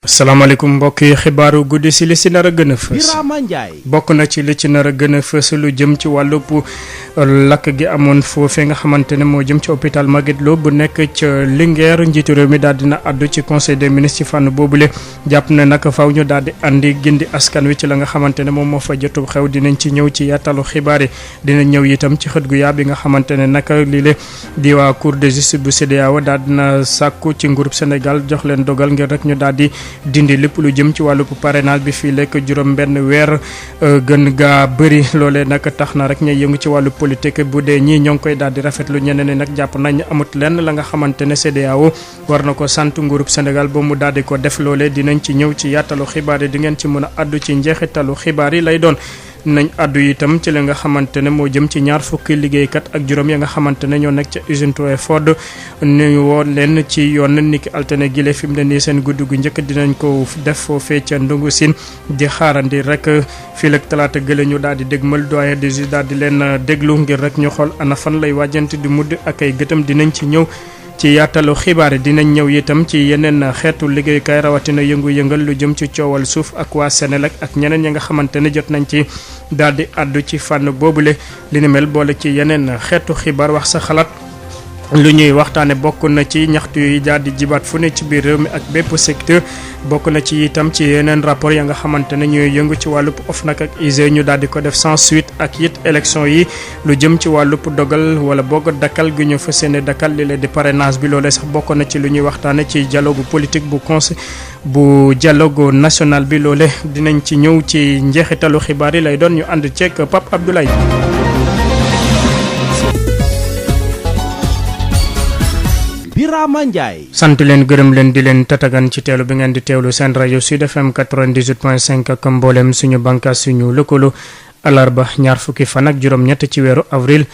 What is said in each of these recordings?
asalaamaaleykum mbokk yi xibaaru guddi si li si nar a gën a fës bokk na ci li ci nar a gën a fës lu jëm ci wàllub lakk gi amoon foofee nga xamante ne moo jëm ci hôpital Magatte Lô bu nekk ca Linguère njiitu réew mi daal dina àddu ci conseil des ministres ci fànn boobule jàpp ne nag faaw ñu daal di andi gindi askan wi ci la nga xamante ne moom moo fa jotub xew dinañ ci ñëw ci yattalu xibaar yi dinañ ñëw itam ci xët gu yaa bi nga xamante ne nag lii di waa cour de justice bu CEDEAO daal dina sàkku ci nguurub Sénégal jox leen dogal ngir rek ñu daal di dindi lépp lu jëm ci wàllu parrainage bi fii lekk juróom benn weer gën gaa bëri loolee nag tax na rek ñuy yëngu ci wàllu politique bu dee ñii ñoo ngi koy daal di rafetlu ñeneen ni nag jàpp nañ amut lenn la nga xamante ne CEDEAO war na ko sant nguurub Sénégal ba mu daal di ko def loolee dinañ ci ñëw ci yattalu xibaar yi di ngeen ci mën a addu ci njeexitalu xibaar yi lay doon nañ addu itam ci li nga xamante ne moo jëm ci ñaar fukki liggéeykat ak juróom ya nga xamante ne ñoo nekk ca usine Twyford ñu woo leen ci yoon niki altine gile fi mu ne nii seen guddi gu njëkk dinañ ko def foofee ca Ndungu Siin di xaarandi rek fii ak talaata gële ñu daal di dégmal doyen des juges daal di leen déglu ngir rek ñu xool ana fan lay wàjjante di mudd ak ay gëtam dinañ ci ñëw ci yaatalu xibaar dinañ ñëw itam ci yeneen xeetu liggéeyukaay rawatina yëngu-yëngal lu jëm ci coowal suuf ak waa Senelec ak ñeneen ñi nga xamante ne jot nañ ci daal di àddu ci fànn boobule li ni mel boole ci yeneen xeetu xibaar wax sa xalaat lu ñuy waxtaane bokk na ci ñaxtu yi daal di jibaat fu ne ci biir réew mi ak bépp secteur bokk na ci itam ci yeneen rapport ya nga xamante ne ñooy yëngu ci wàllub OFNAC ak ISE ñu daal di ko def sans suite ak it élection yi lu jëm ci wàllub dogal wala boog dakkal gi ñu fas yéene dakkal li leen di parrainage bi loolee sax bokk na ci lu ñuy waxtaane ci dialogue politique bu dialogue national bi loole dinañ ci ñëw ci njeexitalu xibaar yi lay doon ñu ànd ceeg Pape Abdoulaye. Birama Ndiaye. sant leen gërëm leen di leen tatagan ci teelu bi ngeen di teewlu seen rajo Sud FM 98.5 ak mboolem suñu bànqaas suñu lëkkaloo alarba ñaar fukki fan ak juróom-ñett ci weeru avril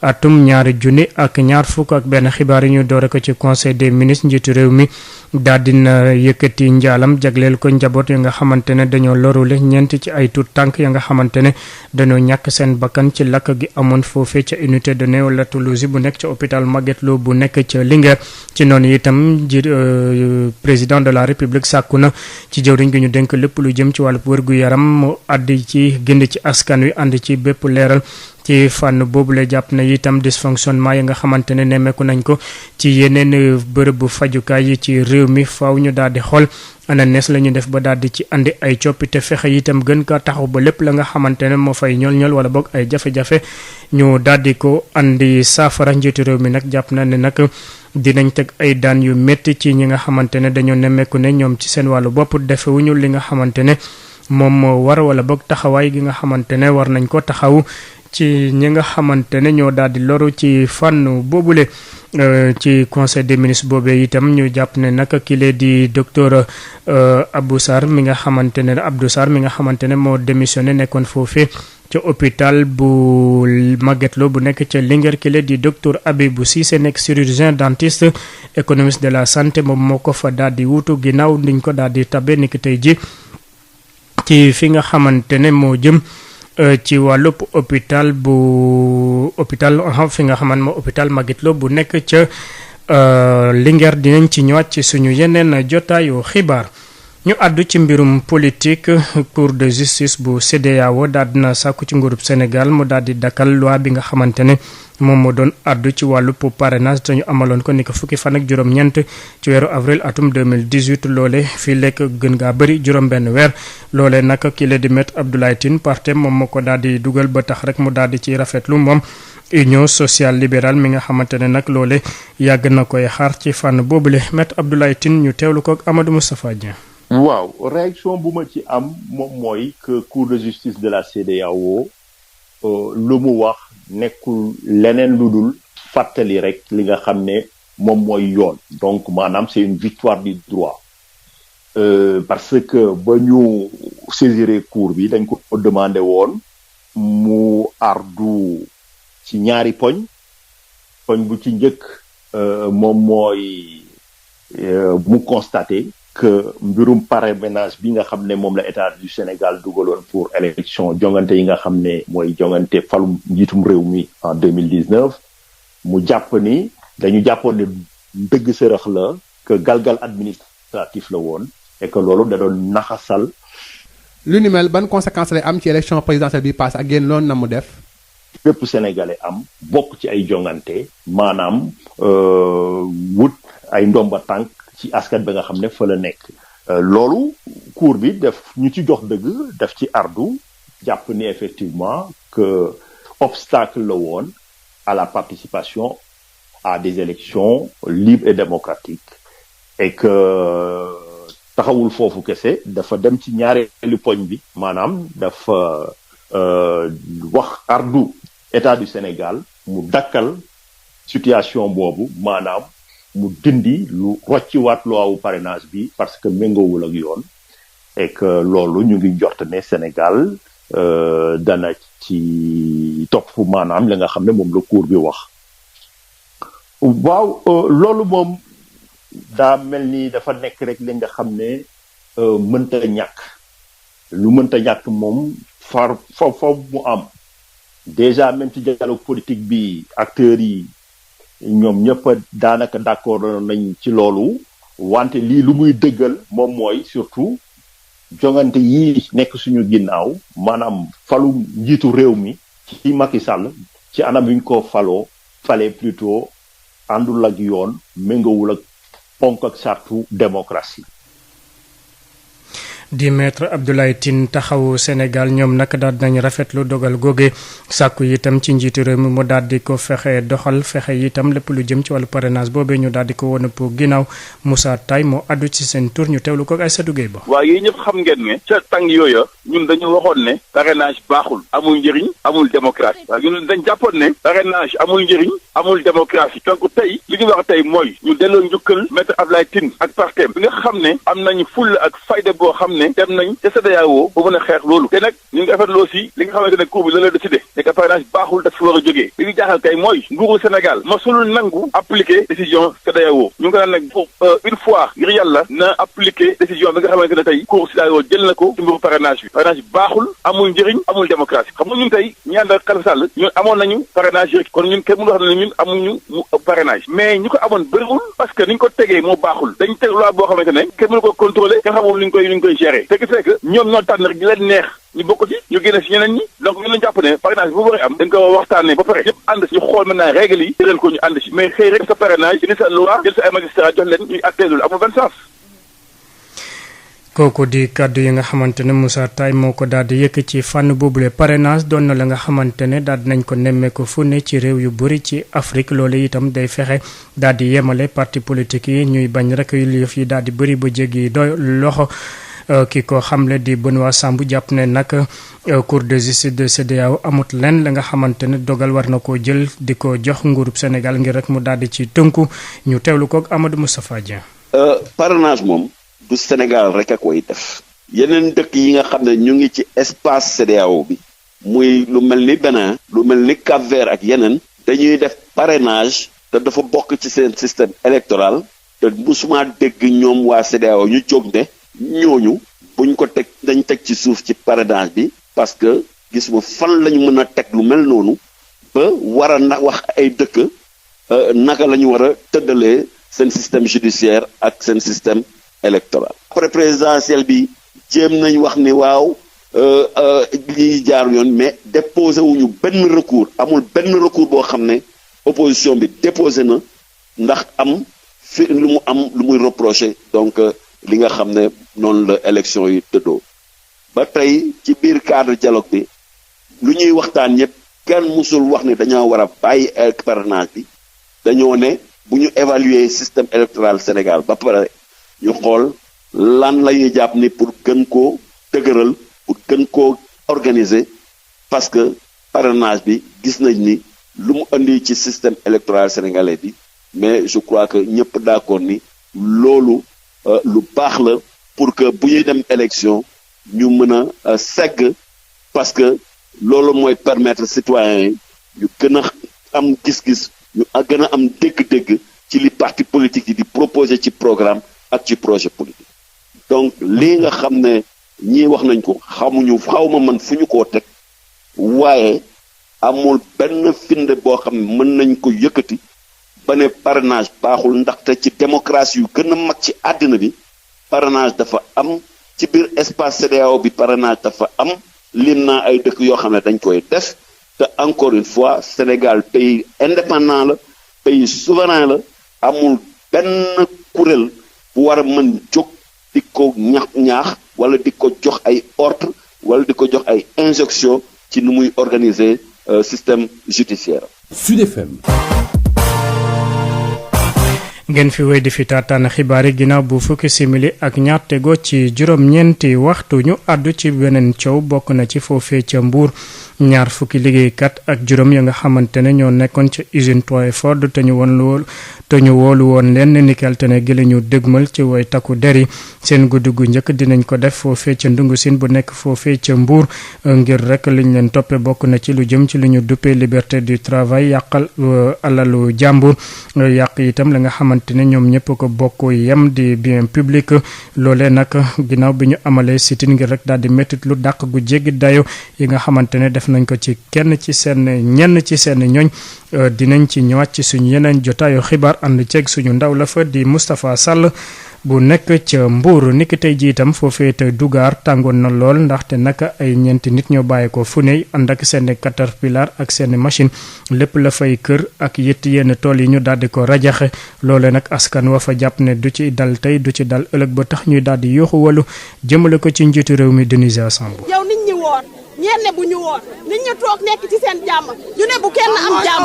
atum ñaari junni ak ñaar fukk ak benn xibaar yi ñu doore ko ci conseil des ministres njiitu réew mi daal dina yëkkati njaalam jagleel ko njaboot yi nga xamante ne dañoo lorule ñeent ci ay tuut tànk ya nga xamante ne dañoo ñàkk seen bakkan ci lakk gi amoon foofee ca unité de néonatologie bu nekk ca hôpital Magatte Lô bu nekk ca Linguère ci noonu itam président de la république sàkku na ci jëwriñ gi ñu dénk lépp lu jëm ci wàllu wér-gu-yaram mu àddi ci gindi ci askan wi ànd ci bépp leeral ci fànn boobu la jàpp na itam dysfonctionnement yi nga xamante ne nemmeeku nañ ko ci yeneen bërëb fajukaay yi ci réew mi faaw ñu daal di xool ana nees la ñu def ba daal di ci andi ay coppite fexe itam gën ka taxaw ba lépp la nga xamante ne moo fay ñol-ñol wala boog ay jafe-jafe ñu daal di ko andi saafara njiitu réew mi nag jàpp na ne nag dinañ teg ay daan yu métti ci ñi nga xamante ne dañoo nemmeeku ne ñoom ci seen wàllu bopp defewuñu li nga xamante ne moom moo war wala boog taxawaay gi nga xamante ne war nañ ko taxaw ci ñi nga xamante ne ñoo daal di loru ci fànn boobule ci conseil des ministres boobee itam ñu jàpp ne nag kile di docteur Abdou Sarr mi nga xamante ne moo démissionné nekkoon foofee ca hôpital bu Magatte Lô bu nekk ca Linguère kile di docteur Abibou Cissé nekk chirurgien dentiste économiste de la santé moom moo ko fa daal di wuutu ginnaaw liñ ko daal di tabe niki tey ji ci fi nga xamante ne moo jëm ci wàllub hôpital fi nga xamante moo hôpital Magatte Lô bu nekk ca Linguère dinañ ci ñëwaat ci suñu yeneen jotaayu xibaar ñu àddu ci mbirum politique cour de justice bu CEDEAO daal dina sàkku ci nguurub Sénégal mu daal di dakkal loi bi nga xamante ne moom moo doon àddu ci wàllu parrainage te ñu amaloon ko ni ko fukki fan ak juróom-ñeent ci weeru avril atum 2018 loole fii lekk gën gaa bëri juróom-benn weer loole nag ki la di Maître Abdoulaye Tine parti moom moo ko daal di dugal ba tax rek mu daal di ci rafetlu moom union sociale libérale mi nga xamante ne nag loole yàgg na koy xaar ci fànn boobule Maître Abdoulaye Tine ñu teewlu ko ak Amadou Moustapha Dieng. waaw réaction bu ma ci am moom mooy que cour de justice de la CEDEAO lu mu wax nekkul leneen lu dul fàttali rek li nga xam ne moom mooy yoon donc maanaam c'est une victoire du droit parce que ba ñu saisiré cour bi dañ ko demandé woon mu ardu ci ñaari poñ bu ci njëkk moom mooy mu constaté que mbirum parrainage bi nga xam ne moom la état du Sénégal dugaloon pour élection jongante yi nga xam ne mooy jongante falum njiitum réew mi en 2019 mu jàpp ni dañu jàppoon ne dëgg sërëx la que galgal administratif la woon et que loolu da doon naxasal. lu ni mel ban conséquence lay am ci élection présidentielle bi passé ak yéen loolu na mu def. bépp sénégalais am bokk ci ay jongante maanaam wut ay ndomba tànk ci askan bi nga xam ne fa la nekk. loolu cour bi ñu ci jox dëgg def ci ardu jàpp ni effectivement que obstacle la woon à la participation à des élections libres et démocratiques et que taxawul foofu kese dafa dem ci ñaareelu poñ bi maanaam dafa wax ardu état du Sénégal mu dakkal situation boobu maanaam mu dindi lu rocciwaat loi wu parrainage bi parce que méngoowul ak yoon et que loolu ñu ngi jort ne Sénégal dana ci topp maanaam li nga xam ne moom la cour bi wax. waaw loolu moom daa mel ni dafa nekk rek li nga xam ne mënta ñàkk lu mënta ñàkk moom fa mu am déjà même ci dialogue politique bi acteurs yi ñoom ñëpp daanaka d'accord nañ ci loolu wante lii lu muy dëggal moom mooy surtout jongante yii nekk suñu ginnaaw maanaam falu njiitu réew mi ci Macky Sall ci anam yuñ ko falee plutôt àndul ak yoon méngawul ak ponk ak sartu démocratie. di maître Abdoulaye Tine taxawu Sénégal ñoom nag daal dinañ rafetlu dogal googe sàkku itam ci njiitu réew mi mu daal di ko fexe doxal fexe itam lépp lu jëm ci wàllu parrainage boobee ñu daal di ko woon pour ginnaaw Moussa Taye moo addu ci seen tur ñu teewlu ko ak Aïssatou Gueye Ba. waaw yéen ñëpp xam ngeen ne ca tàng yooya ñun dañu waxoon ne parrainage baaxul amul njëriñ amul démocratie waaw ñun dañ jàppoon ne parrainage amul njëriñ amul démocratie donc tey li ñu wax tey mooy ñu delloo njukkal maître Abdoulaye Tine ak partem bi nga xam ne am nañu fulla ak fayda boo xam ne dem nañ ca CEDEAO ba mën a xeex loolu te nag ñu ngi rafetlu aussi li nga xamante ne cour bi la décidé ne que parrainage baaxul daf fi war a jógee li ñu jaaxal kay mooy nguuru Sénégal masul nangu appliquer décision CEDEAO ñu ngi ko naan nag une fois ngir yàlla na appliquer décision bi nga xamante ne tey cour CEDEAO jël na ko ci mbiru parrainage bi baaxul amul njëriñ amul démocratie xam nga ñun tey ñi ànd ak Khalifa Sall ñun amoon nañu parrainage rek kon ñun kenn mënu wax ne ñun amuñu parrainage mais ñu ko amoon bëriwul parce que ni ñu ko tegee moo baaxul dañ teg loi boo xamante ne kenn mënu ko contrôler kenn xamul ni ñu koy gérer te gis que ñoom ñoo tànn rek ñu leen neex ñu bokk ci ñu génne si ñeneen ñi donc ñun lañu jàpp ne parrainage bu bëri am dañ ko waxtaanee ba pare ñëpp ànd si ñu xool maintenant règle yi tëral ko ñu ànd si mais xëy rek sa parrainage jël sa loi jël sa ay magistrat jox leen ñuy attee loolu amul benn sens. kooku di kàddu yi nga xamante ne Moussa Taye moo ko daal di yëkk ci fànn boobule parrainage doon na la nga xamante ne daal dinañ ko nemmeeku fu ne ci réew yu bëri ci Afrique loolu itam day fexe daal di yemale parti politique yi ñuy bañ rek yëf yi daal di bëri ba jéggi doy loxo. ki ko xamle di Benoît Sambou jàpp ne nag cour de justice de CEDEAO amut len la nga xamante ne dogal war na koo jël di ko jox nguurub Sénégal ngir rek mu daal di ci tënku ñu teewlu ko ak Amadou Moustapha Dieng. parrainage moom du Sénégal rek a koy def yeneen dëkk yi nga xam ne ñu ngi ci espace CEDEAO bi muy lu mel ni Bénin lu mel ni Cap-Vert ak yeneen dañuy def parrainage te dafa bokk ci seen système électoral te musuma dégg ñoom waa CEDEAO ñu jóg ne ñooñu buñ ko teg dañ teg ci suuf ci parrainage bi parce que gis ma fan lañu mën a teg lu mel noonu ba war a wax ay dëkk naka la ñu war a tëddalee seen système judiciaire ak seen système électoral. après présidentielle bi jéem nañ wax ni waaw lii jaar yoon mais déposé wuñu benn recours amul benn recours boo xam ne opposition bi déposé na ndax am fi lu mu am lu muy reproché donc li nga xam ne noonu la élection yi tëddoo ba tey ci biir cadre dialogue bi lu ñuy waxtaan ñëpp kenn musul wax ne dañoo war a bàyyi parrainage bi dañoo ne bu ñu évaluer système électoral Sénégal ba pare ñu xool lan la ñuy jàpp ni pour gën koo dëgëral pour gën koo organiser parce que parrainage bi gis nañ ni lu mu indi ci système électoral sénégalais bi mais je crois que ñëpp d'accord ni loolu lu baax la pour que bu ñuy dem élection ñu mën a segg parce que loolu mooy permettre citoyens yi ñu gën a am gis-gis ñu gën a am dégg-dégg ci li parti politique yi di proposer ci programme ak ci projet politique donc lii nga xam ne ñii wax nañ ko xawma man fu ñu koo teg waaye amul benn finde boo xam ne mën nañ ko yëkkati ba ne parrainage baaxul ndaxte ci démocratie yu gën a mag ci àddina bi parrainage dafa am ci biir espace CEDEAO bi parrainage dafa am lim naa ay dëkk yoo xam ne dañ koy def te encore une fois Sénégal pays indépendant la pays souverain la amul benn kuréel bu war a mën jóg di ko ñaax wala di ko jox ay ordre wala di ko jox ay injonction ci nu muy organiser système judiciaire. Sud FM. ngeen fi wéy di fi taataan xibaar yi ginnaaw bu fukki simili ak ñaar tegoo ci juróom-ñeenti waxtu ñu àddu ci beneen coow bokk na ci foofee ca Mbuur ñaar fukki liggéeykat ak juróom ya nga xamante ne ñoo nekkoon ca usine Twyford te ñu woolu woon leen nikel te ne gi la ñu dëgmal ci way takku der yi seen guddi gu njëkk dinañ ko def foofee ca ndungu sin bu nekk foofee ca Mbuur ngir rek liñ leen toppe bokk na ci lu jëm ci lu ñu duppee liberté du travail yàqal alalu jàmbur yàq itam la nga xamante ne ñoom ñëpp ko bokk yem di bien public loolee nag ginnaaw bi ñu amalee sitin ngir rek daal di méttit lu dàq gu jéggi dayo yi nga xamante ne def nañ ko ci ñenn ci seen ñooñ dinañ ci ñëwaat ci suñu yeneen jotaayu xibaar ànd ceeg suñu ndaw la fa di Moustapha Sall bu nekk ca Mbuur niki tey ji itam foofee te Dugaar tàngoon na lool ndaxte naka ay ñeenti nit ñoo bàyyi ko fu ne ànd ak seen caterpillar ak seen machine lépp la fay kër ak yit yenn tool yi ñu daal di ko rajaxe loole nag askan wa fa jàpp ne du ci dal tey du ci dal ëllëg ba tax ñuy daal di yooxu walu jëmale ko ci njiitu réew mi Denisa Samb. yow nit ñi woor ñenn bu ñu woor nit ñi toog nekk ci seen jàmm ñu ne bu kenn am jàmm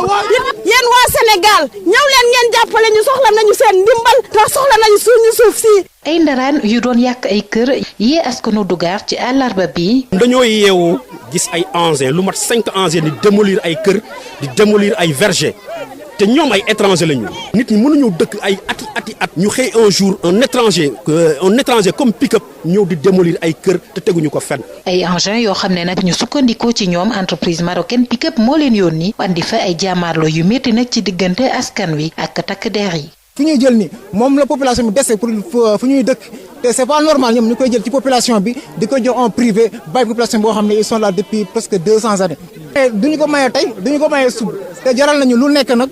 yéen waa Sénégal ñëw leen ngeen jàppale ñu soxla nañu seen ndimbal te soxla nañu suñu suuf si. ay ndaraan yu doon yàq ay kër yee askanu Dugaar ci àllarba bi. dañoo yeewu gis ay engins lu mat 5 engins di démolir ay kër di démolir ay verger te ñoom ay étranger lañu. nit ñi mënuñu dëkk ay ati at ñu xëy un jour un étranger comme pick-up ñëw di démolir ay kër te teguñu ko fenn. ay engins yoo xam ne nag ñu sukkandikoo ci ñoom entreprise marocaine pick-up moo leen yónni andi fa ay jàmmaarloo yu métti nag ci diggante askan wi ak takk der yi. fu ñuy jël ni moom la population bi dese pour fu ñuy dëkk te c'est pas normal ñoom ñu koy jël ci population bi di ko jox en privé bàyyi population boo xam ne ils sont là depuis presque 200 années. duñu ko mayee tey duñu ko mayee suba te jaral nañu lu nekk nag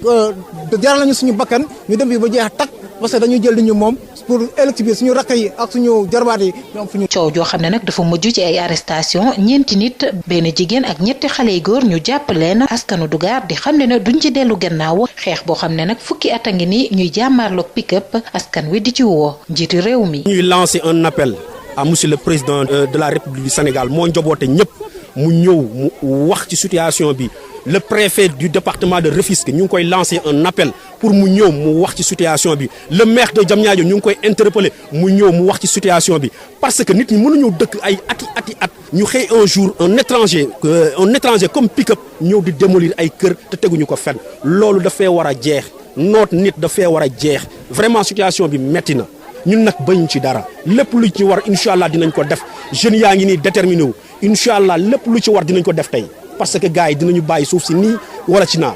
jaral nañu suñu bakkan ñu dem bi ba jeex takk parce que dañuy jël li ñu moom pour ëllëg bi suñu rakk yi ak suñu jarbaat yi ñoom fu ñu. coow joo xam ne nag dafa mujj ci ay arrestation ñeenti nit benn jigéen ak ñetti xale yu góor ñu jàpp leen askanu Dugaar di xam ne ne duñ ci dellu gannaaw xeex boo xam ne nag fukki at a ngi ni ñuy jàmmaarloog pick-up askan wi di ci woo njiiti réew mi. ñuy lancer un appel à monsieur le président de la République du Sénégal moo njoboote ñëpp mu ñëw mu wax ci situation bi. le préfet du département de Rufisque ñu ngi koy lancer un appel pour mu ñëw mu wax ci situation bi le maire de Diamniadio ñu ngi koy interpeller mu ñëw mu wax ci situation bi parce que nit ñi mënuñu dëkk ay ati at ñu xëy un jour un étranger comme pick-up ñëw di démolir ay kër te teguñu ko fenn loolu dafay war a jeex noot nit dafay war a jeex vraiment situation bi metti na ñun nag bañu ci dara lépp lu ci war incha allah dinañ ko def jeunes yaa ngi nii déterminé wu incha allah lépp lu ci war dinañ ko def tey parce que gars yi dinañu bàyyi suuf si nii wala ci naa.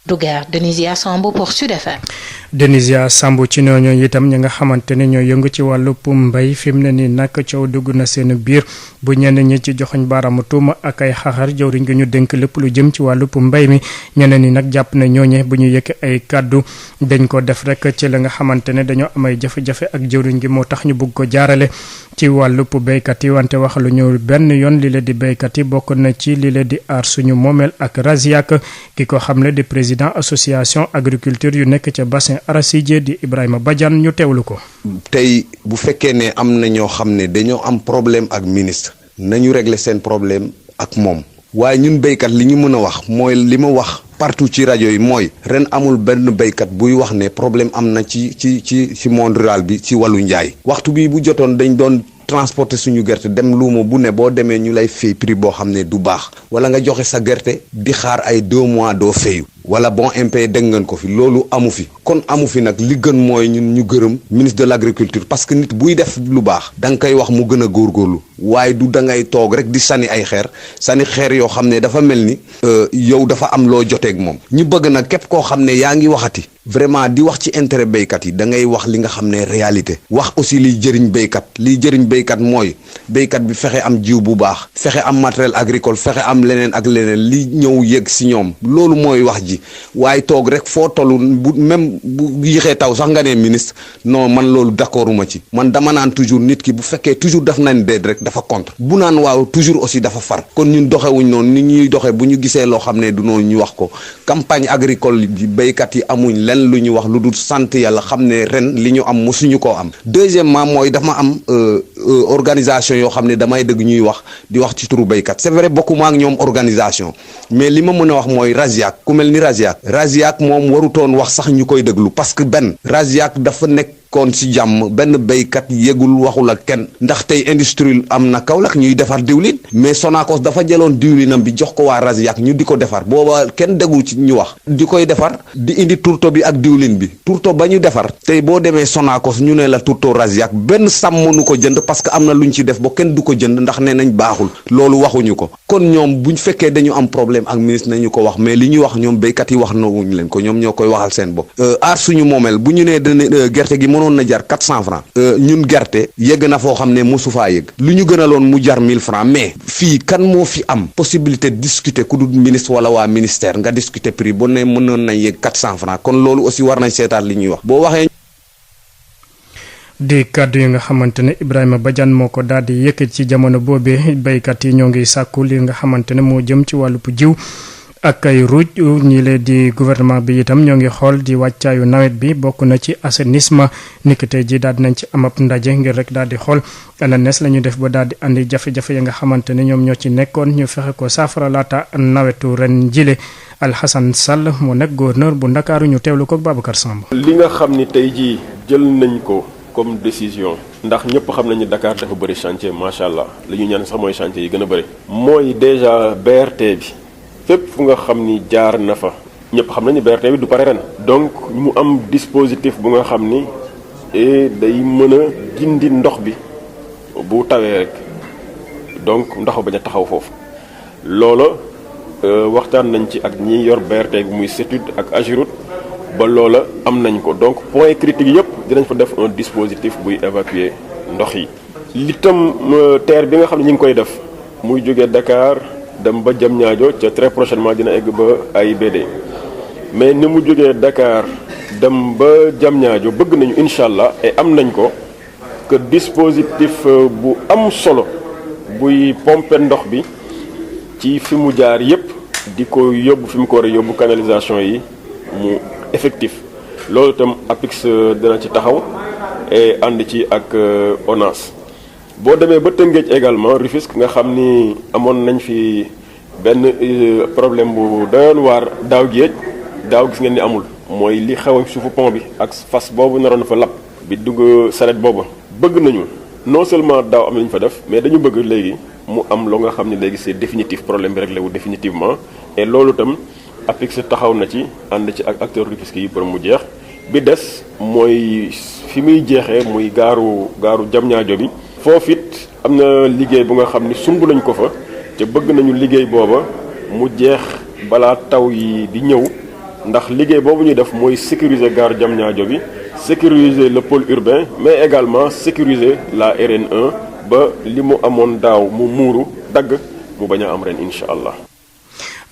Dugaar Denisia Samb pour Sud FM. Denisia Samb ci ñooñu itam ñi nga xamante ne ñoo yëngu ci wàllu mbay fi mu ne nii nag coow dugg na seen biir bu ñenn ñi ci joxoñ baaraamu tuuma ak ay xaxar jëwriñ gi ñu dénk lépp lu jëm ci wàllu mbay mi ñeneen ñi nag jàpp ne ñooñe bu ñu yëkk ay kàddu dañ ko def rek ci la nga xamante ne dañoo am ay jafe-jafe ak jëwriñ gi moo tax ñu bëgg ko jaarale ci wàllu béykat yi wante wax lu ñu benn yoon li la di béykat yi bokk na ci li la di aar suñu moomeel ak Raziak ki ko xamle di président association agriculture yu nekk ca bassin arachidier di Ibrahima Badiane ñu teewlu ko. tey bu fekkee ne am na ñoo xam ne dañoo am problème ak ministre nañu régler seen problème ak moom waaye ñun béykat li ñu mën a wax mooy li ma wax partout ci rajo yi mooy ren amul benn béykat buy wax ne problème am na ci monde rural bi ci wàllu njaay waxtu bi bu jotoon dañ doon transporter suñu gerte dem luuma bu ne boo demee ñu lay fay prix boo xam ne du baax wala nga joxe sa gerte di xaar ay 2 mois doo fayu wala bon impayé dégg ngeen ko fi loolu amu fi kon amu fi nag li gën mooy ñun ñu gërëm ministre de l'agriculture parce que nit buy def lu baax da nga koy wax mu gën a góorgóorlu waaye du da ngay toog rek di sànni ay xeer yoo xam ne dafa mel ni yow dafa am loo joteeg moom ñu bëgg nag képp koo xam ne yaa ngi waxati vraiment di wax ci intérêt béykat yi da ngay wax li nga xam ne réalité wax aussi liy jëriñ béykat mooy béykat bi fexe am jiw bu baax fexe am matériel agricole fexe am leneen ak leneen li ñëw yegg si ñoom loolu mooy wax ji ji waaye toog rek foo tollu bu même bu yéexee taw sax nga ne ministre non man loolu d'accorduma ci man dama naan toujours nit ki bu fekkee toujours daf nañ déet rek dafa contre bu naan waaw toujours aussi dafa far kon ñun doxewuñ noonu ni ñuy doxee bu ñu gisee loo xam ne du noonu ñu wax ko campagne agricole bi béykat yi amuñ len lu ñu wax lu dul sant yàlla xam ne ren li ñu am mosuñu koo am deuxièmement mooy dama am organisation yoo xam ne damay dëgg ñuy wax di wax ci turu béykat c'est vrai bokkuma ak ñoom organisation mais li ma mën a wax mooy Raziak ku mel ni Raziak moom warutoon wax sax ñu koy déglu parce que Raziak dafa nekk kon ci jàmm benn béykat yégul waxul ak kenn ndax tey industrie am na Kaolack ñuy defar diwlin mais Sonacos dafa jëloon diwlinam bi jox ko waa Raziak ñu di ko defar booba kenn déggu ci ñu wax di koy defar di indi tourteau bi ak diwlin bi tourteau ba ñu defar tey boo demee Sonacos ñu ne la tourteau Raziak benn sàmm nu ko jënd parce que am na lu ñu ci def ba kenn du ko jënd ndax nee nañ baaxul loolu waxuñu ko kon ñoom buñ fekkee dañu am problème ak ministre nañu ko wax mais li ñu wax ñoom béykat yi wax na wuñ leen ko ñoom ñoo koy waxal seen bopp aar suñu moomeel bu ñu nee gerte gi mënoon na jar 400 francs ñun gerte yegg na foo xam ne mosu faa yegg lu ñu gënaloon mu jar 1000 francs mais fii kan moo fi am possibilité discuter ku dul ministre wala waa ministère nga discuter prix bu ne mënoon nañ yegg 400 francs kon loolu aussi war nañ seetaat li ñuy wax boo waxee. di kàddu yi nga xamante ne Ibrahima Badiane moo ko daal di yëkkat ci jamono boobee béykat yi ñoo ngi sàkku li nga xamante ne moo jëm ci wàllu jiw ak ay ruuj ñi leen di gouvernement bi itam ñoo ngi xool di wàccaayu nawet bi bokk na ci assainissement niki tey ji daal di nañ ci am ab ndaje ngir rek daal di xool ana nees la ñu def ba daal di andi jafe-jafe ya nga xamante ne ñoom ñoo ci nekkoon ñu fexe ko saafara laata nawetu ren jile Alhassane Sall moo nekk gouverneur bu Ndakaaru ñu teewlu ko Babacar Samb. li nga xam ni tey jii jël nañ ko comme décision ndax ñëpp xam nañu Dakar dafa bëri chantier macha allah li ñu ñaan sax mooy chantier yi gën a bëri. mooy déjà BRT bi. fépp fu nga xam ni jaar na fa ñëpp xam nañu BRT bi du pare ren donc mu am dispositif bu nga xam ni day mën a gindi ndox bi bu tawee rek donc ndox bañ a taxaw foofu loola waxtaan nañ ci ak ñi yor BRT bi muy CETUD ak AGEROUTE ba loola am nañ ko donc point critique yëpp dinañ fa def un dispositif buy évacuer ndox yi li tam terre bi nga xam ne ñu ngi koy def muy jógee Dakar dem ba Diamniadio ca très prochainement dina egg ba AIBD mais ni mu jógee Dakar dem ba Diamniadio bëgg nañu incha allah et am nañ ko que dispositif bu am solo buy pomper ndox bi ci fi mu jaar yépp di ko yóbbu fi mu ko war a yóbbu canalisation yi mu effectif loolu itam APIX dina ci taxaw et ànd ci ak ONAS boo demee ba Tëngéej également Rufisque nga xam ni amoon nañ fi benn problème bu doyoon waar daaw gis ngeen ni amul mooy li xew suufu pont bi ak fas boobu naroon fa lap bi dugg saret boobu bëgg nañu non seulement daaw am nañu fa def mais dañu bëgg léegi mu am loo nga xam ne léegi c'est définitif problème bi réglé wu définitivement et loolu itam APIX taxaw na ci ànd ci ak acteurs Rufisque yi pour mu jeex bi des mooy fi muy jeexee muy gaaru Diamniadio bi foofu it am na liggéey bu nga xam ni sumb nañ ko fa te bëgg nañu liggéey booba mu jeex balaa taw yi di ñëw ndax liggéey boobu ñuy def mooy sécuriser gare Diamniadio bi sécuriser le pôle urbain mais également sécuriser la RN1 ba li mu amoon daaw mu muuru dagg mu bañ a am ren incha allah.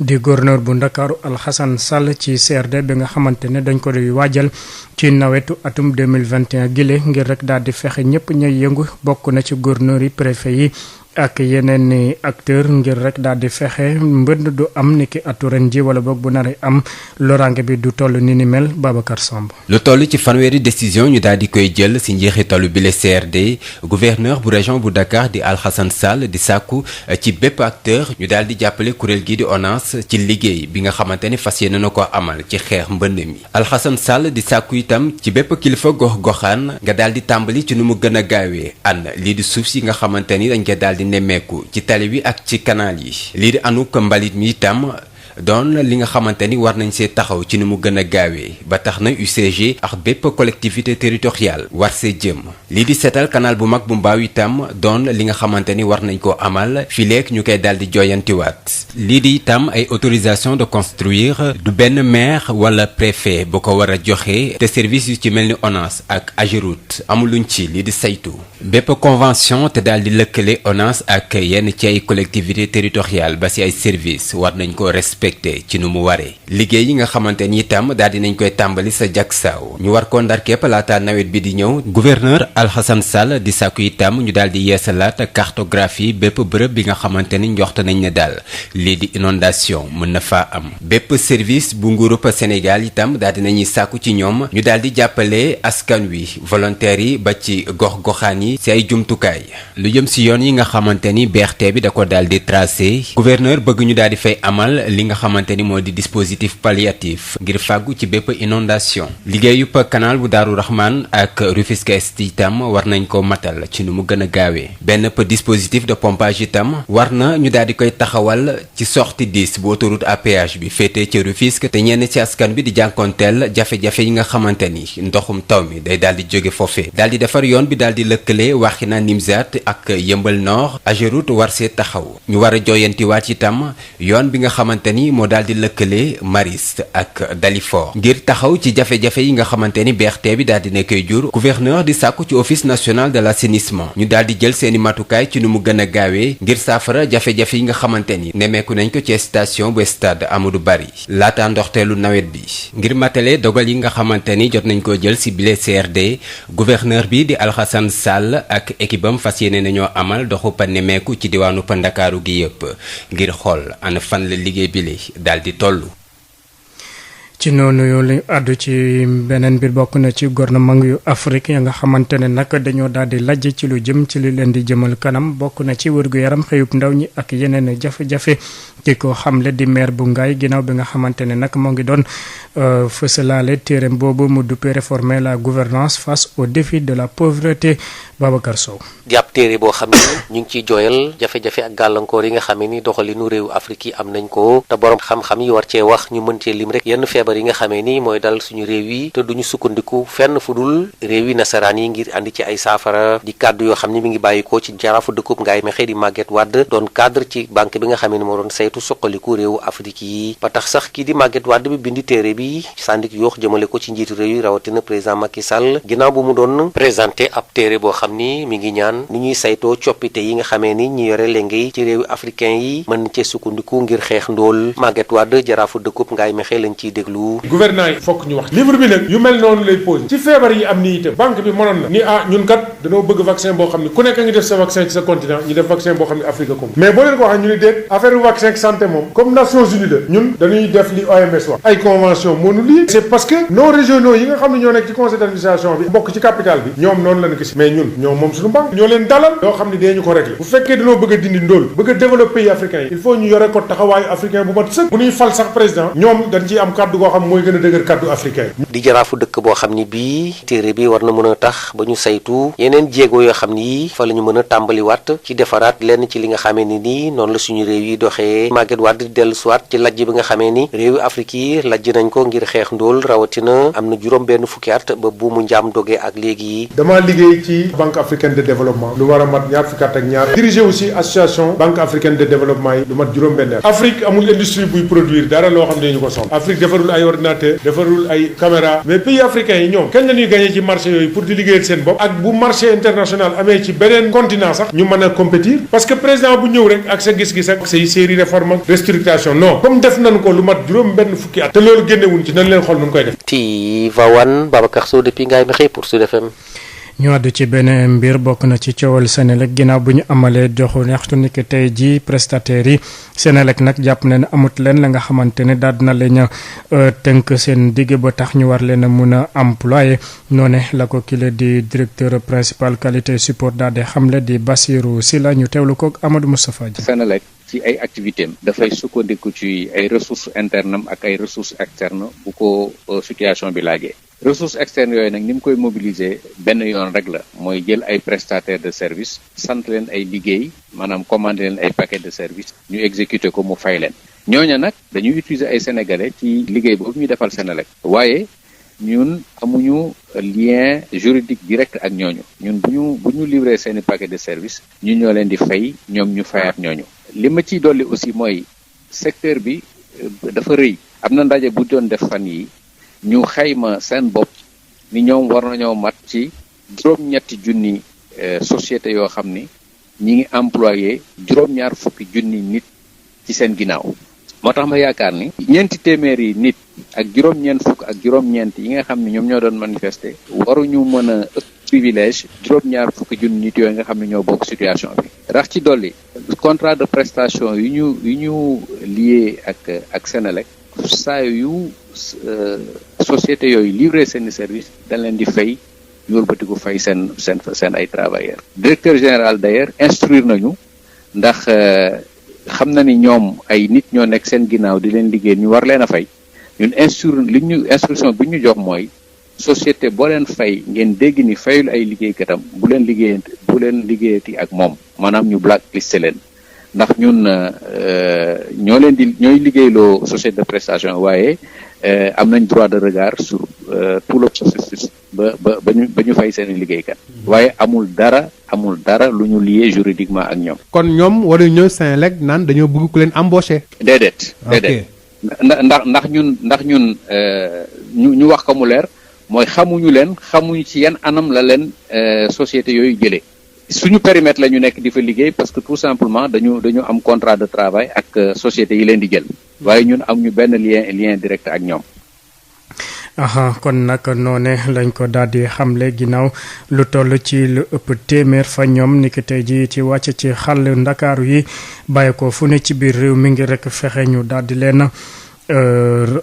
di gouverneur bu Ndakaaru Alhassane Sall ci CRD bi nga xamante ne dañ ko di waajal ci nawetu atum 2021 gile ngir rek daal di fexe ñëpp ñooy yëngu bokk na ci gouverneur yi préfet yi ak yeneen ni acteur ngir rek daal di fexe mbënd du am niki atu ren ji wala boog bu naree am loraange bi du toll ni ni mel Babacar Samb. lu toll ci fanweeri décision ñu daal di koy jël si njeexitalu bile CRD gouverneur bu région bu Dakar di Alhassane Sall di sàkku ci bépp acteur ñu daal di jàppale kuréel gii di ONAS ci liggéey bi nga xamante ni fas yéene na ko amal ci xeex mbënd mi. Alhassane Sall di sàkku itam ci bépp kilifa gox-goxaan nga daal di tàmbali ci nu mu gën a gaawee ànd lii di suuf si nga xamante ni dañ koy daal di nemmeeku ci tali bi ak ci canal yi lii di anuk mbalit mi itam doon li nga xamante ni war nañ see taxaw ci ni mu gën a gaawee ba tax na UCG ak bépp collectivité territoriale war see jëm lii di seetal canal bu mag bu mbaaw itam doon li nga xamante ni war nañ koo amal fileek ñu koy daal di jooyantiwaat lii di itam ay autorisation de construire du benn maire wala préfet bu ko war a joxe te service yu ci mel ni ONAS ak AGEROUTE amuluñ ci lii di saytu bépp convention te daal di lëkkale ONAS ak yenn ci ay collectivité territoriale ba si ay service war nañ ko respecter respecté ci nu mu waree liggéey yi nga xamante ni itam daal dinañ koy tàmbali sa jagsaaw ñu war ko ndar képp laata nawet bi di ñëw gouverneur Alhassane Sall di sàkku itam ñu daal di yeesalaat cartographie bépp bërëb bi nga xamante ni njoxte nañ ne daal lii di inondation mën na faa am bépp service bu nguurub Sénégal itam daal dinañuy sàkku ci ñoom ñu daal di jàppale askan wi volontaires yi ba ci gox-goxaan yi ci ay jumtukaay lu jëm si yoon yi nga xamante ni BRT bi da ko daal di tracé gouverneur bëgg ñu daal di fay amal li nga xamante ni moo di dispositif palliatif ngir fàggu ci bépp inondation liggéeyub canal bu Daaru Rahman ak Rufisque Est itam war nañ ko matal ci nu mu gën a gaawee benn dispositif de pompage itam war na ñu daal di koy taxawal ci sortie 10 bu autoroute à péage bi féetee ci Rufisque te ñenn ci askan bi di jànkonteel jafe-jafe yi nga xamante ni ndoxum taw mi day daal di jóge foofee daal di defar yoon bi daal di lëkkale Waxinaan Nimzaat ak Yëmbal Nord Ageroute war see taxaw ñu war a jooyantiwaat itam yoon bi nga xamante ni moo daal di lëkkale Mariste ak Dalifort ngir taxaw ci jafe-jafe yi nga xamante ni BRT bi daal di ne koy jur gouverneur di sàkku ci office national de l'assainissement ñu daal di jël seeni matukaay ci nu mu gën a gaawee ngir saafara jafe-jafe yi nga xamante ni nemmeeku nañ ko ci station bu stade Amadou Barry laata ndoxteelu nawet bi ngir matale dogal yi nga xamante ni jot nañ koo jël ci bile CRD gouverneur bi di Alhassane Sall ak équipe am fas yéene nañoo amal doxu pa nemmeeku ci diwaanu pa Ndakaaru gi yëpp ngir xool ana fan la liggéey bi li daal di toll. ci noonu yow àddu ci beneen mbir bokk na ci gouvernement yu Afrique ya nga xamante ne nag dañoo daal di lajj ci lu jëm ci li leen di jëmal kanam bokk na ci wér-gu-yaram xëyub ndaw ñi ak yeneen jafe-jafe ki ko xamle di maire bu Ngaye ginnaaw bi nga xamante ne nag moo ngi doon fësalaale téereem boobu mu duppee réformer la gouvernance face au défi de la pauvreté Babacar Sow. di ab téere boo xam ne ñu ngi ciy jooyal jafe-jafe ak gàllankoor yi nga xam ne ni doxalinu réewu Afrique yi am nañ ko te borom xam-xam yi war cee wax ñu mën cee lim rek yenn feebar yi nga xamee ni mooy dal suñu réew yi te duñu sukkandiku fenn fu dul réew yi nasaraan yi ngir andi ci ay saafara di kàddu yoo xam ne mi ngi bàyyikoo ci jaraafu dëkkub Ngaye Mékhé di Maguette Wade doon cadre ci banque bi nga xamee ni moo doon saytu suqaliku réewu Afrique yi ba tax sax kii di Maguette Wade bi bindi téere bi sandik yoox jëmale ko ci njiitu réew yi rawatina président Macky Sall ginnaaw bu mu doon présenté ab téere boo xam ni mi ngi ñaan ni ñuy saytoo coppite yi nga xamee ni ñi yore léegi ci réewi africain yi mën cee sukkandiku ngir xeex ndóol Maguette Wade jaraafu dëkkub Ngaye Mékhé lañ ciy déglu. gouvernants yi fokk ñu wax livre bi nag yu mel noonu lay posé ci feebar yi am nii itam banque bi mënoon na ni ñun kat dañoo bëgg vaccin boo xam ne ku nekk ngi def sa vaccin ci sa continent ñu def vaccin boo xam ne Afrique ko mais boo leen ko waxee ñu ni déet affaire vaccin santé moom comme Nations Unies la ñun dañuy def li OMS wax ay convention moo nu lii c'est parce que nos régionaux yi nga xam ne ñoo nekk ci conseil d'administration bi bokk ci capital bi ñoom noonu lañu gis mais ñun ñoom moom suñu banque ñoo leen dalal loo xam ne dee ñu ko régler bu fekkee dañoo bëgg a dindi ndóol bëgg a développer pays africains yi il faut ñu yore ko taxawaayu africain bu mat sëkk bu ñuy fal sax président ñoom dañ ciy am kàddu goo xam mooy gën a dëgër kàddu africain di jaraafu dëkk boo xam ni bii téere bi war na mën a tax ba ñu saytu yeneen jéego yoo xam ni fa la ñu mën a tàmbaliwaat ci defaraat lenn ci li nga xamee ni nii noonu la suñu réew yi doxee Maguette Wade di dellu siwaat ci lajj bi nga xamee ni réewi Afrique yi lajj nañ ko ngir xeex ndóol rawatina am na juróom benn fukki at ba bu mu njaam dogee ak léegi. dama liggéey ci banque africaine de développement lu war a mat ñaar fukki at ak ñaar dirigé aussi association banque africaine de développement yi lu mat juróom benn at Afrique amul industrie buy produire dara loo xam ne ñu ko soxla Afrique defarul ay ordinateur defarul ay caméra mais pays africains yi ñoom kañ la ñuy gagné ci marché yooyu pour di liggéeyal seen bopp ak bu marché international amee ci beneen continent sax ñu mën a compétir parce que président bu ñëw rek ak sa gis-gis ak say série réforme ak restructuration non comme def nañ ko lu mat juróom benn fukki at te loolu génnewuñ ci nañ leen xool nu koy def. Tivaouane Babacar Sow depuis Ngaye Mékhé pour Sud FM. ñu àddu ci benn mbir bokk na ci coowal Senelec ginnaaw bu ñu amalee joxu ñaxtu ni ki tey ji prestataires yi Senelec nag jàpp na ne amut leen la nga xamante ne daal dina leen a tënk seen digg ba tax ñu war leen a mun a employé noone la ko kile di directeur principal qualité support daal di xamle di Bassirou Sylla ñu teewlu ko Amadou Moustapha Dia. Senelec ci ay activité am dafay sukkandiku ci ay ressources internes ak ay ressources externes bu ko situation bi laajee. ressources externes yooyu nag ni mu koy mobiliser benn yoon rek la mooy jël ay prestataires de service sant leen ay liggéey maanaam commander leen ay paquets de service ñu exécuter ko mu fay leen ñooña nag dañuy utiliser ay sénégalais ci liggéey boobu ñu defal Senelec waaye ñun amuñu lien juridique direct ak ñooñu ñun bu ñu livrer seeni paquet de service ñu ñoo leen di fay ñoom ñu fayaat ñooñu li ma ciy dolli aussi mooy secteur bi dafa rëy am na ndaje bu doon def fan yi ñu xayma seen bopp ni ñoom war nañoo mat ci juróom-ñetti junni société yoo xam ni ñi ngi employé juróom-ñaar fukki junni nit ci seen ginnaaw moo tax ma yaakaar ni ñeenti téeméeri nit ak juróom-ñeent fukk ak juróom-ñeent yi nga xam ne ñoom ñoo doon manifester waruñu mën a ëpp privilège juróom-ñaar fukki junni nit yooyu nga xam ne ñoo bokk situation bi. rax ci dolli contrat de prestation yu ñu lié ak Senelec saa yu société yooyu livré seeni service dañ leen di fay ñu wëlbatiku fay seen ay travailleurs. directeur général d'ailleurs instruire nañu ndax xam na ni ñoom ay nit ñoo nekk seen ginnaaw di leen liggéey ñu war leen a fay ñun instruction bi ñu jox mooy société boo leen fay ngeen dégg ni fayul ay liggéeykatam bu leen liggéeyati ak moom maanaam ñu blacklisté leen ndax ñun ñooy liggéeyloo société de prestation waaye am nañ droit de regard sur tout le processus ba ñu fay seen liggéeykat waaye amul dara lu ñu lié juridiquement ak ñoom. kon ñoom waruñu ñëw Senelec naan dañoo bëgg ku leen embaucher. déedéet. ndax ñun ñu wax ko mu leer mooy xamuñu ci yan anam la leen société yooyu jëlee suñu périmètre la ñu nekk di fa liggéey parce que tout simplement dañu am contrat de travail ak société yi leen di jël waaye ñun am ñu benn lien direct ak ñoom. aha kon nag noone lañ ko daal di xamle ginnaaw lu toll ci lu ëpp téeméer fa ñoom niki tey ji ci wàcc ci xàll ndakaaru yi bàyyi ko fu ne ci biir réew mi ngi rek fexe ñu daal di leen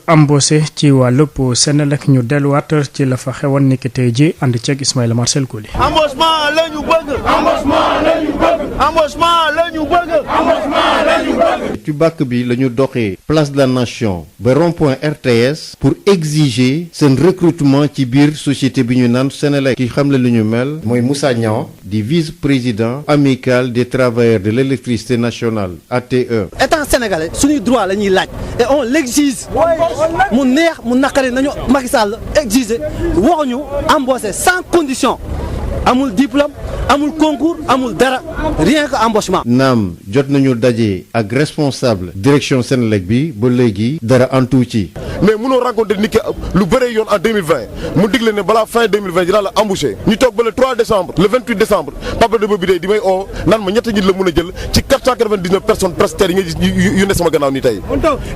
embauché ci wàllub Senelec ñu delluwaat ci la fa xewoon niki tey ji ànd ceeg Ismaïla Marcel Koli. embauchement la ñu bëgg. embauchement la ñu bëgg. embauchement la ñu bëgg. embauchement la ñu bëgg. ci bàkk bi la ñu doxee place de la nation ba rond-point RTS pour exiger seen recrutement ci biir société bi ñu naan Senelec. ki xamle lu ñu mel mooy Moussa Niang di vice-président amical des travailleurs de l'électricité nationale ATE. état sénégalais suñuy droit la ñuy laaj et on l'exige mu neex mu naqari nañu Macky Sall exiger waxuñu embaucher sans condition amul diplôme amul concours amul dara rien que embauchement. naam jot nañu daje ak responsable direction Senelec bi ba léegi dara antu ci. mais mënoo raconter nit ki lu bëree yoon en 2020 mu digle ne balaa fin 2020 dinaa la embauché ñu toog ba le 3 décembre le 28 décembre Papa Demba bi di may oo naan ma ñetti nit la mën a jël ci 499 personnes prestataires yi nga gis yu ne sama gannaaw ni tey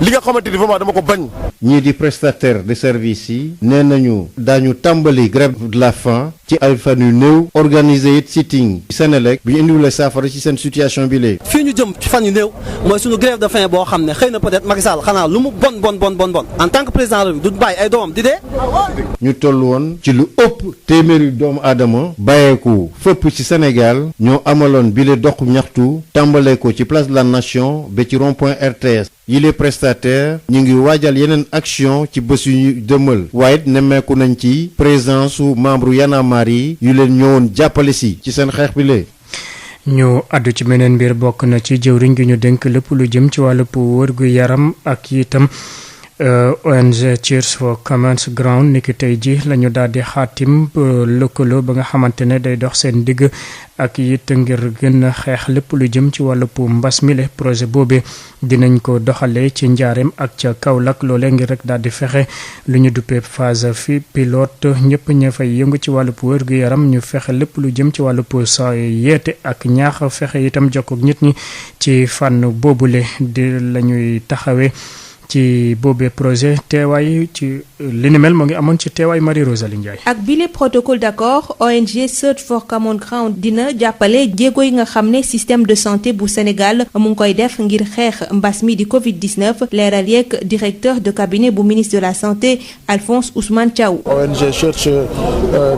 li nga xamante ni vraiment dama ko bañ. ñii di prestataire de service yi nee nañu daañu tàmbali grève de la faim ci ay fan yu néew organiser it sitting Senelec bi ñu indiwulee saafara ci seen situation bi léegi. fii ñu jëm ci fan yu néew mooy suñu grève de faim boo xam ne xëy na peut-être Macky Sall xanaa lu mu bon en tant que président du bàyyi ay doomam di dee. ñu toll woon ci lu ëpp téeméeri doomu aadama bàyyeeku fépp ci Sénégal ñoo amaloon bile dox ñaxtu tàmbalee ko ci place de la nation ba ci rond-point RTS. yi les prestataires ñu ngi waajal yeneen action ci bés yu ñu dëmal waaye nemmeeku nañ ci présence su membre Y'en a marre yi yu leen ñëwoon jàppale si ci seen xeex bi lee ñu àddu ci beneen mbir bokk na ci jëwriñ gi ñu dénk lépp lu jëm ci wàllu wërgu yaram ak itam ONG Cheers for Common Ground niki tey ji la ñu daal di xaatim lëkkaloo ba nga xamante ne day dox seen digg ak it ngir gën a xeex lépp lu jëm ci wàllu mbas mi le projet boobee dinañ ko doxalee ci njaareem ak ca Kaolack loolee ngir rek daal di fexe lu ñu duppee phase fi pilote ñëpp ña fay yëngu ci wàllu wér gu yaram ñu fexe lépp lu jëm ci wàllu sa yeete ak ñaax fexe itam jokkoog nit ñi ci fànn boobule di la ñuy taxawee. ci boobee projet teewaay ci li ni mel moo ngi amoon ci teewaay Marie Rosalie Ndiaye. ak bile protocole d'accord ONG Search for Common Ground dina jàppale jéego yi nga xam ne système de santé bu Sénégal mu ngi koy def ngir xeex mbas mi di Covid-19 leeral yeeg directeur de cabinet bu ministre de la santé Alphonse Ousmane Thiaw. ONG Search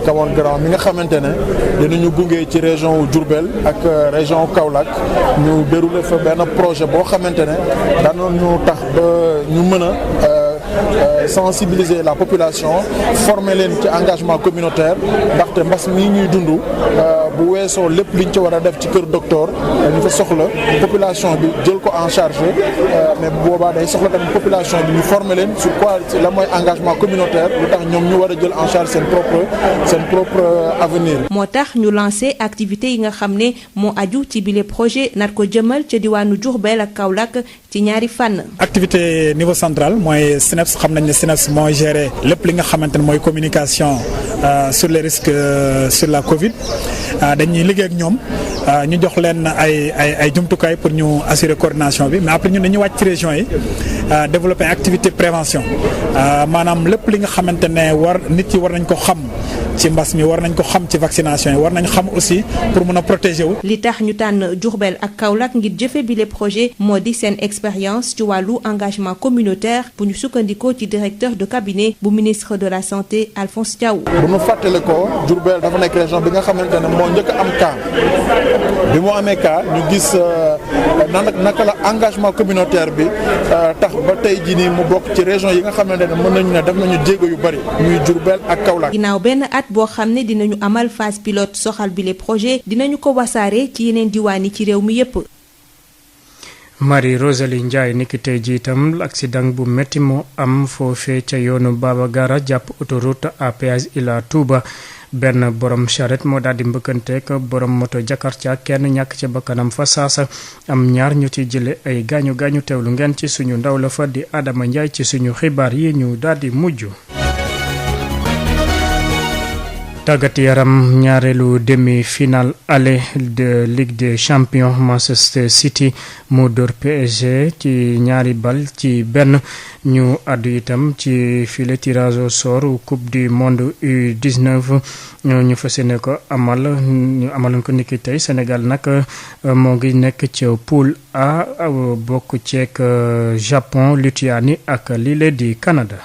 Common Ground mi nga xamante ne dinañu gunge ci région Diourbel ak région Kaolack ñu déroulé fa benn projet boo xamante ne daanoonu tax ba ñu mën a sensibiliser la population former leen ci engagement communautaire ndaxte mbas mii ñuy dund bu weesoo lépp liñ ci war a def ci kër docteur dañu fa soxla population bi jël ko en charge mais bu boobaa day soxla tamit population bi ñu former leen sur quoi la mooy engagement communautaire lu tax ñoom ñu war a jël en charge seen propre avenir. moo tax ñu lancé activité yi nga xam ne moo aju ci bile projet nar ko jëmal ca diwaanu Diourbel ak Kaolack ci ñaari fànn. activité niveau central mooy SNEIPS xam nañ ne SNEIPS moo géré lépp li nga xamante ne mooy communication sur les risques sur la Covid dañuy liggéey ak ñoom ñu jox leen ay jumtukaay pour ñu assurer coordination bi mais après ñun dañuy wàcc ci région yi développer activité prévention maanaam lépp li nga xamante ne nit yi war nañ ko xam ci mbas mi war nañ ko xam ci vaccination yi war nañ xam aussi pour mën a protéger wu. li tax ñu tànn Diourbel ak Kaolack ngir jëfe bi les projets moo di seen expérience ci wàllu engagement communautaire bu ñu sukkandikoo ci directeur de cabinet bu ministre de la santé Alphonse Diaw. bu ñu fàttali ko Diourbel dafa nekk région bi nga xamante ne moo njëkk am cas bi mu amee cas ñu gis naka la engagement communautaire bi tax ba tey jii nii mu bokk ci région yi nga xamante ne mën nañu ne def nañu jéego yu bari muy Diourbel ak Kaolack. ginnaaw benn at boo xam ne dinañu amal phase pilote soxal bi les projets dinañu ko wasaare ci yeneen diwaan yi ci réew mi yépp. Marie Rosalie Ndiaye niki tey jii itam accident bu métti moo am foofee ca yoonu Baba Gara jàpp autoroute à péage Ila Touba benn borom charrette moo daal di mbëkkanteek borom moto Jakarta kenn ñàkk ca bakkanam fa saasa am ñaar ñu ci jële ay gaañu gaañu teewlu ngeen ci suñu ndaw la fa di Adama Ndiaye ci suñu xibaar yi ñu daal di mujj. tàggat yaram ñaareelu demi-finale aller de Ligue des Champions Manchester City moo dóor PSG ci ñaari bal ci benn ñu àddu itam ci file tirage au sort coupe du monde U19 ñu fas yéene ko ñu amaloon ko niki tey Sénégal nag moo ngi nekk ci poule A bokk ceek Japon Lituanie ak lile di Canada.